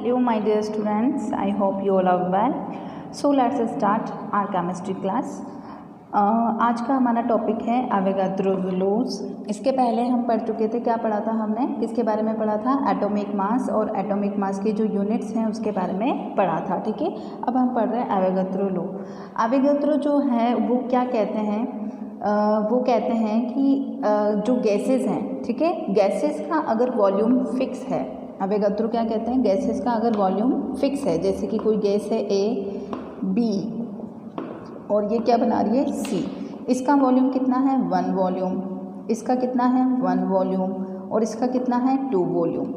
Hello my dear students, I hope you all are well. So let's start our chemistry class. आज का हमारा topic है Avogadro's laws. इसके पहले हम पढ़ चुके थे, क्या पढ़ा था हमने, किसके बारे में पढ़ा था? एटॉमिक मास और एटॉमिक मास के जो यूनिट्स हैं उसके बारे में पढ़ा था। ठीक है, अब हम पढ़ रहे हैं एवोगाड्रो लॉ। एवोगाड्रो जो है वो क्या कहते हैं, वो कहते हैं कि जो गैसेस हैं, ठीक है, गैसेस का अगर वॉल्यूम फिक्स है, एवोगाड्रो क्या कहते हैं, गैसेस का अगर वॉल्यूम फिक्स है, जैसे कि कोई गैस है ए बी और ये क्या बना रही है सी, इसका वॉल्यूम कितना है 1 वॉल्यूम, इसका कितना है 1 वॉल्यूम और इसका कितना है 2 वॉल्यूम।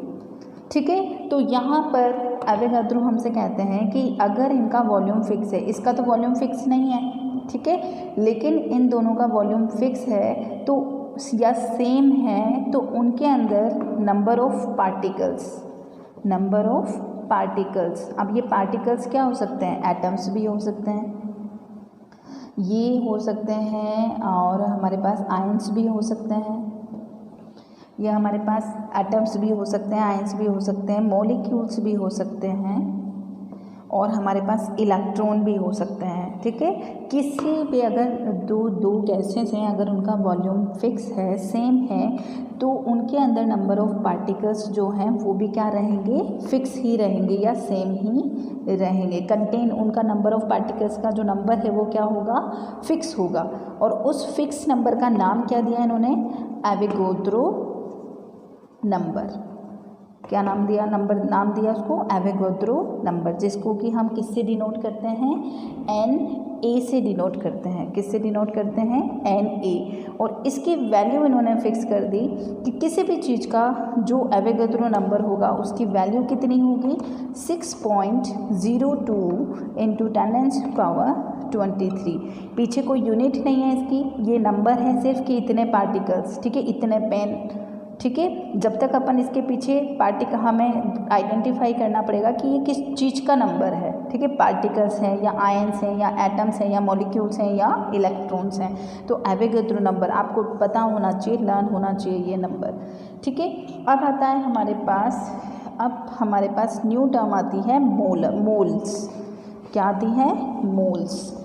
ठीक है, तो यहाँ पर एवोगाड्रो हमसे कहते हैं कि अगर इनका वॉल्यूम फिक्स है, इसका तो वॉल्यूम फिक्स नहीं है, ठीक है, लेकिन इन दोनों का वॉल्यूम फिक्स है तो या सेम है, तो उनके अंदर नंबर ऑफ पार्टिकल्स, अब ये पार्टिकल्स क्या हो सकते हैं, एटम्स भी हो सकते हैं, ये हो सकते हैं, और हमारे पास आयंस भी हो सकते हैं, या हमारे पास एटम्स भी हो सकते हैं, आयंस भी हो सकते हैं, मॉलिक्यूल्स भी हो सकते हैं, और हमारे पास इलेक्ट्रॉन भी हो सकते हैं। ठीक है, किसी भी अगर दो गैसेस हैं, अगर उनका वॉल्यूम फिक्स है, सेम है, तो उनके अंदर नंबर ऑफ पार्टिकल्स जो हैं वो भी क्या रहेंगे, फिक्स ही रहेंगे या सेम ही रहेंगे। कंटेन उनका नंबर ऑफ पार्टिकल्स का जो नंबर है वो क्या होगा, फिक्स होगा, और उस फिक्स नंबर का नाम क्या दिया इन्होंने, एवोगाड्रो नंबर। क्या नाम दिया, नाम दिया उसको एवोगाड्रो नंबर, जिसको कि हम किससे डिनोट करते हैं, Na से डिनोट करते हैं, किससे डिनोट करते हैं, Na। और इसकी वैल्यू इन्होंने फिक्स कर दी कि किसी भी चीज़ का जो एवोगाड्रो नंबर होगा उसकी वैल्यू कितनी होगी, 6.02 × 10⁻23। पीछे कोई यूनिट नहीं है इसकी, ये नंबर है सिर्फ कि इतने पार्टिकल्स, ठीक है, इतने पेन, ठीक है। जब तक अपन इसके पीछे हमें आइडेंटिफाई करना पड़ेगा कि ये किस चीज़ का नंबर है, ठीक है, पार्टिकल्स हैं या आयंस हैं या एटम्स हैं या मॉलिक्यूल्स हैं या इलेक्ट्रॉन्स हैं। तो एवोगाड्रो नंबर आपको पता होना चाहिए, लर्न होना चाहिए ये नंबर। ठीक है, अब आता है हमारे पास न्यू टर्म आती है मोल्स। क्या आती है, मोल्स।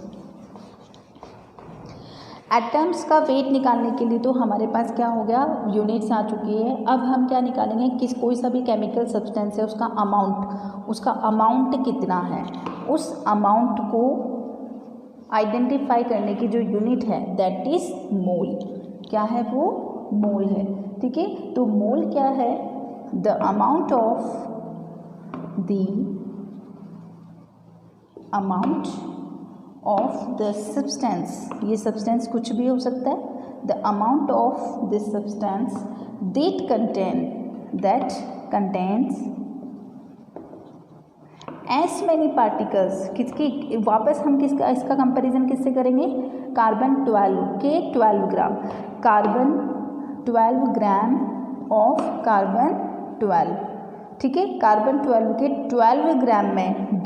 एटम्स का वेट निकालने के लिए तो हमारे पास क्या हो गया, यूनिट्स आ चुकी है। अब हम क्या निकालेंगे, कोई सा भी केमिकल सब्सटेंस है उसका अमाउंट कितना है, उस अमाउंट को आइडेंटिफाई करने की जो यूनिट है दैट इज मोल। क्या है वो, मोल है। ठीक है, तो मोल क्या है, the amount of the substance, ये सब्सटेंस कुछ भी हो सकता है, the amount of this substance that contains S many particles, किसकी, वापस हम इसका कंपैरिजन किससे करेंगे, कार्बन 12 के 12 ग्राम, कार्बन 12 ग्राम ऑफ कार्बन 12, ठीक है, कार्बन 12 के 12 ग्राम में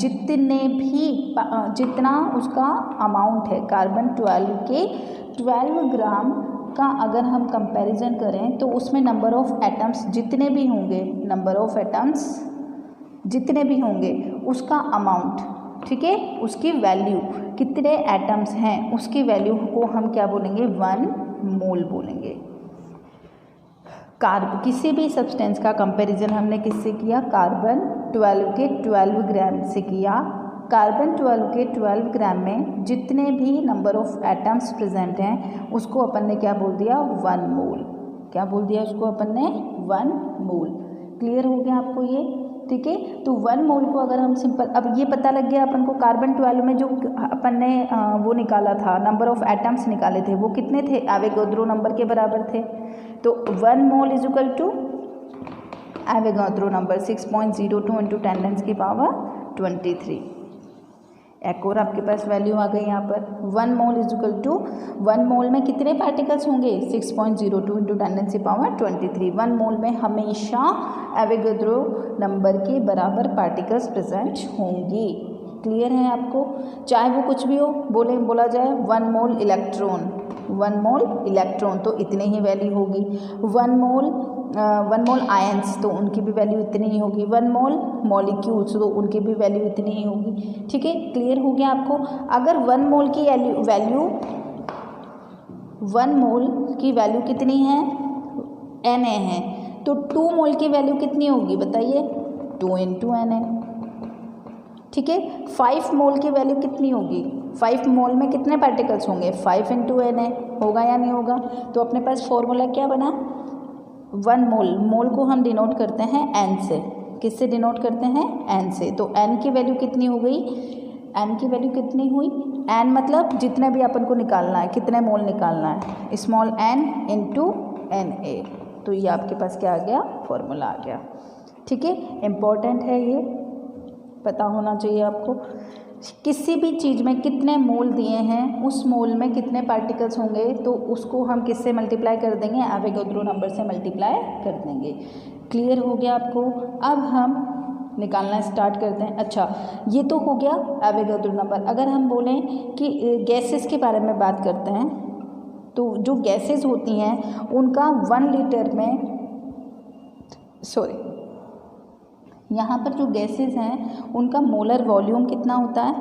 जितना उसका अमाउंट है, कार्बन 12 के 12 ग्राम का अगर हम कंपैरिजन करें तो उसमें नंबर ऑफ एटम्स जितने भी होंगे उसका अमाउंट, ठीक है, उसकी वैल्यू, कितने एटम्स हैं उसकी वैल्यू को हम क्या बोलेंगे, 1 मोल बोलेंगे। किसी भी सब्सटेंस का कंपैरिजन हमने किससे किया, कार्बन 12 के 12 ग्राम से किया। कार्बन 12 के 12 ग्राम में जितने भी नंबर ऑफ एटम्स प्रेजेंट हैं उसको अपन ने क्या बोल दिया, 1 मोल। क्या बोल दिया उसको अपन ने, 1 मोल। क्लियर हो गया आपको ये, ठीक है। तो 1 मोल को अगर हम सिंपल, अब ये पता लग गया अपन को, कार्बन 12 में जो अपन ने वो निकाला था, नंबर ऑफ एटम्स निकाले थे, वो कितने थे, एवोगाड्रो नंबर के बराबर थे। तो 1 mole is equal to Avogadro number 6.02 × 10⁻23। एक और आपके पास वैल्यू आ गई यहाँ पर, 1 मोल इज इक्वल टू, 1 मोल में कितने पार्टिकल्स होंगे, 6.02 × 10⁻23। 1 मोल में हमेशा एवोगाड्रो नंबर के बराबर पार्टिकल्स प्रेजेंट होंगी। क्लियर है आपको, चाहे वो कुछ भी हो, बोला जाए 1 मोल इलेक्ट्रॉन तो इतने ही वैल्यू होगी। 1 मोल 1 मोल आयंस तो उनकी भी वैल्यू इतनी ही होगी, 1 मोल मॉलिक्यूल्स तो उनकी भी वैल्यू इतनी ही होगी। ठीक है, क्लियर हो गया आपको। अगर 1 मोल की वैल्यू 1 मोल की वैल्यू कितनी है, Na है, तो 2 मोल की वैल्यू कितनी होगी बताइए, 2 × Na। ठीक है, 5 मोल की वैल्यू कितनी होगी, 5 मोल में कितने पार्टिकल्स होंगे, 5 × Na होगा या नहीं होगा। तो अपने पास फॉर्मूला क्या बना, 1 मोल, मोल को हम डिनोट करते हैं n से, किससे डिनोट करते हैं, n से। तो n की वैल्यू कितनी हो गई, n की वैल्यू कितनी हुई, n मतलब जितने भी अपन को निकालना है, कितने मोल निकालना है, स्मॉल n × Na। तो ये आपके पास क्या आ गया, फॉर्मूला आ गया। ठीक है, इम्पॉर्टेंट है, ये पता होना चाहिए आपको। किसी भी चीज़ में कितने मोल दिए हैं, उस मोल में कितने पार्टिकल्स होंगे, तो उसको हम किससे मल्टीप्लाई कर देंगे, एवोगैड्रो नंबर से मल्टीप्लाई कर देंगे। क्लियर हो गया आपको। अब हम निकालना स्टार्ट करते हैं। अच्छा, ये तो हो गया एवोगैड्रो नंबर। अगर हम बोलें कि गैसेस के बारे में बात करते हैं, तो जो गैसेस होती हैं उनका 1 लीटर में, यहाँ पर जो गैसेस हैं उनका मोलर वॉल्यूम कितना होता है,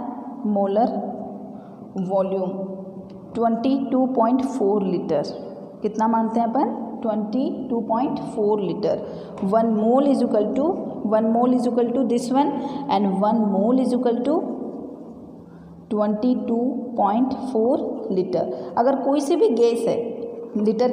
मोलर वॉल्यूम 22.4 लीटर। कितना मानते हैं अपन, 22.4 litre. 1 mole is equal to this one, and 1 mole is equal to 22.4 litre. अगर कोई सी भी गैस है, लीटर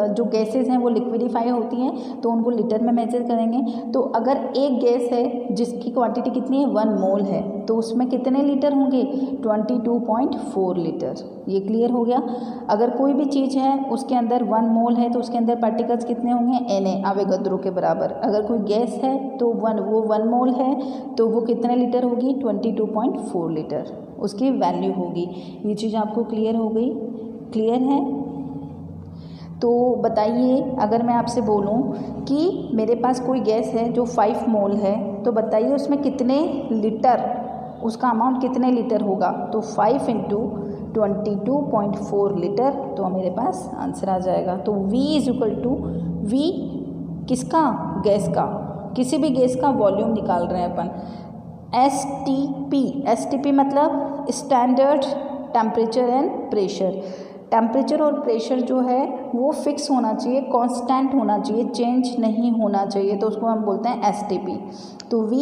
जो गैसेस हैं वो लिक्विडिफाई होती हैं, तो उनको लीटर में मेजर करेंगे। तो अगर एक गैस है जिसकी क्वांटिटी कितनी है, 1 मोल है, तो उसमें कितने लीटर होंगे, 22.4 लीटर। ये क्लियर हो गया। अगर कोई भी चीज़ है उसके अंदर 1 मोल है, तो उसके अंदर पार्टिकल्स कितने होंगे, Na, एवोगैड्रो के बराबर। अगर कोई गैस है तो वो 1 मोल है, तो वो कितने लीटर होगी, 22.4 लीटर उसकी वैल्यू होगी। ये चीज़ आपको क्लियर हो गई, क्लियर है। तो बताइए, अगर मैं आपसे बोलूं कि मेरे पास कोई गैस है जो 5 मोल है, तो बताइए उसमें कितने लीटर, उसका अमाउंट कितने लीटर होगा। तो 5 × 22.4 लीटर, तो मेरे पास आंसर आ जाएगा। तो V is equal to, V किसका, गैस का, किसी भी गैस का वॉल्यूम निकाल रहे हैं अपन, STP मतलब standard temperature and pressure. Temperature और प्रेशर जो है वो फिक्स होना चाहिए, कांस्टेंट होना चाहिए, चेंज नहीं होना चाहिए, तो उसको हम बोलते हैं STP। तो V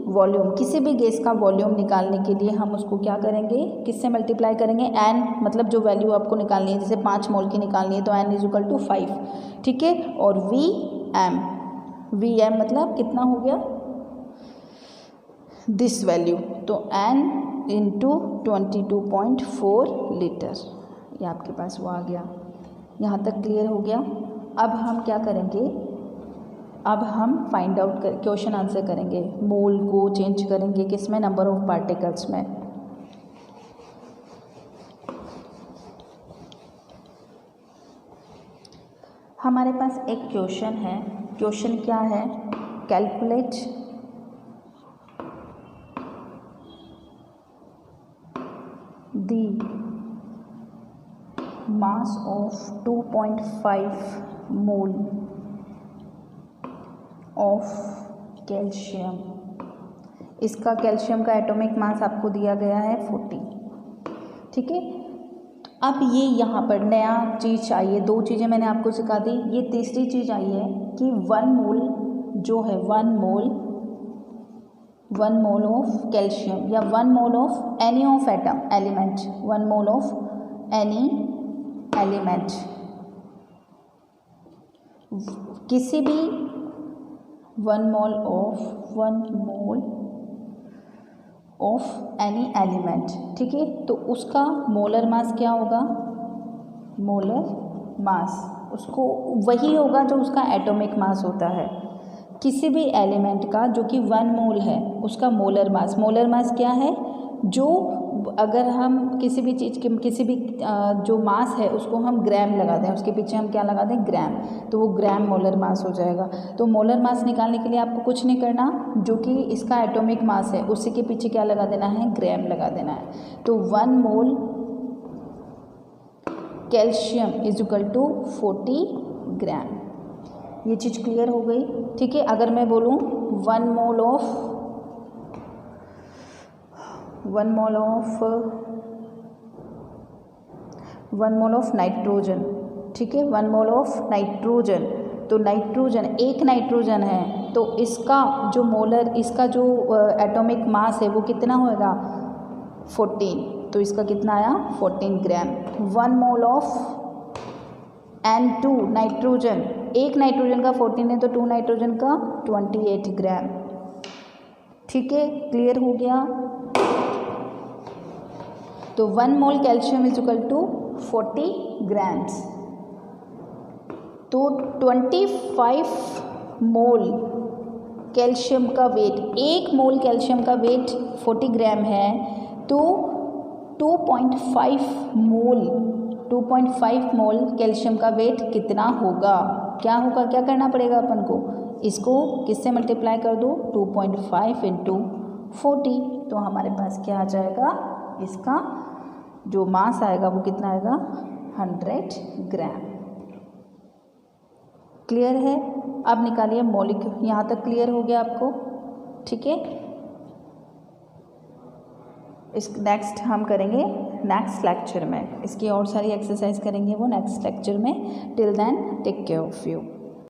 वॉल्यूम, किसी भी गैस का वॉल्यूम निकालने के लिए हम उसको क्या करेंगे, किससे मल्टीप्लाई करेंगे, n मतलब जो वैल्यू आपको निकालनी है, जैसे 5 मोल की निकालनी है तो n इज इक्वल टू 5। ठीक है, और Vm मतलब कितना हो गया, दिस वैल्यू, तो n × 22.4 लीटर, ये आपके पास वो आ गया। यहाँ तक क्लियर हो गया। अब हम क्या करेंगे, अब हम फाइंड आउट कर क्वेश्चन आंसर करेंगे, मोल को चेंज करेंगे किसमें, नंबर ऑफ पार्टिकल्स में। हमारे पास एक क्वेश्चन है, क्वेश्चन क्या है, calculate the mass of 2.5 mole of calcium. इसका कैल्शियम का एटॉमिक मास आपको दिया गया है 40। ठीक है, अब ये यहाँ पर नया चीज़ चाहिए, 2 चीज़ें मैंने आपको सिखा दी, ये तीसरी चीज़ आई है कि 1 मोल जो है, 1 मोल ऑफ कैल्शियम या 1 mole of any of element, 1 mole of any element, किसी भी 1 मोल ऑफ एनी एलिमेंट। ठीक है, तो उसका मोलर मास क्या होगा, मोलर मास उसको वही होगा जो उसका एटॉमिक मास होता है। किसी भी एलिमेंट का जो कि 1 मोल है, उसका मोलर मास क्या है, जो अगर हम किसी भी चीज़ के किसी भी जो मास है उसको हम ग्राम लगा दें, उसके पीछे हम क्या लगा दें, ग्राम, तो वो ग्राम मोलर मास हो जाएगा। तो मोलर मास निकालने के लिए आपको कुछ नहीं करना, जो कि इसका एटॉमिक मास है उसी के पीछे क्या लगा देना है, ग्राम लगा देना है। तो 1 mole calcium is equal to 40 ग्राम। ये चीज़ क्लियर हो गई, ठीक है। अगर मैं बोलूँ 1 मोल ऑफ नाइट्रोजन, ठीक है, 1 मोल ऑफ नाइट्रोजन। तो नाइट्रोजन, एक नाइट्रोजन है तो इसका जो मोलर, इसका जो एटॉमिक मास है वो कितना होएगा 14, तो इसका कितना आया 14 ग्राम। 1 मोल ऑफ N2 नाइट्रोजन, एक नाइट्रोजन का 14 है तो 2 नाइट्रोजन का 28 ग्राम, ठीक है, क्लियर हो गया। तो 1 mole calcium is equal to 40 grams. तो 25 मोल कैल्शियम का वेट, 1 मोल कैल्शियम का वेट 40 ग्राम है, तो 2.5 मोल कैल्शियम का वेट कितना होगा, क्या होगा, क्या करना पड़ेगा अपन को, इसको किससे मल्टीप्लाई कर दो 2.5 इंटू 40, तो हमारे पास क्या आ जाएगा, इसका जो मास आएगा वो कितना आएगा 100 ग्राम। क्लियर है। अब निकालिए मॉलिक्यूल, यहाँ तक क्लियर हो गया आपको, ठीक है। इस नेक्स्ट हम करेंगे नेक्स्ट लेक्चर में, इसकी और सारी एक्सरसाइज करेंगे वो नेक्स्ट लेक्चर में। Till then take care of you.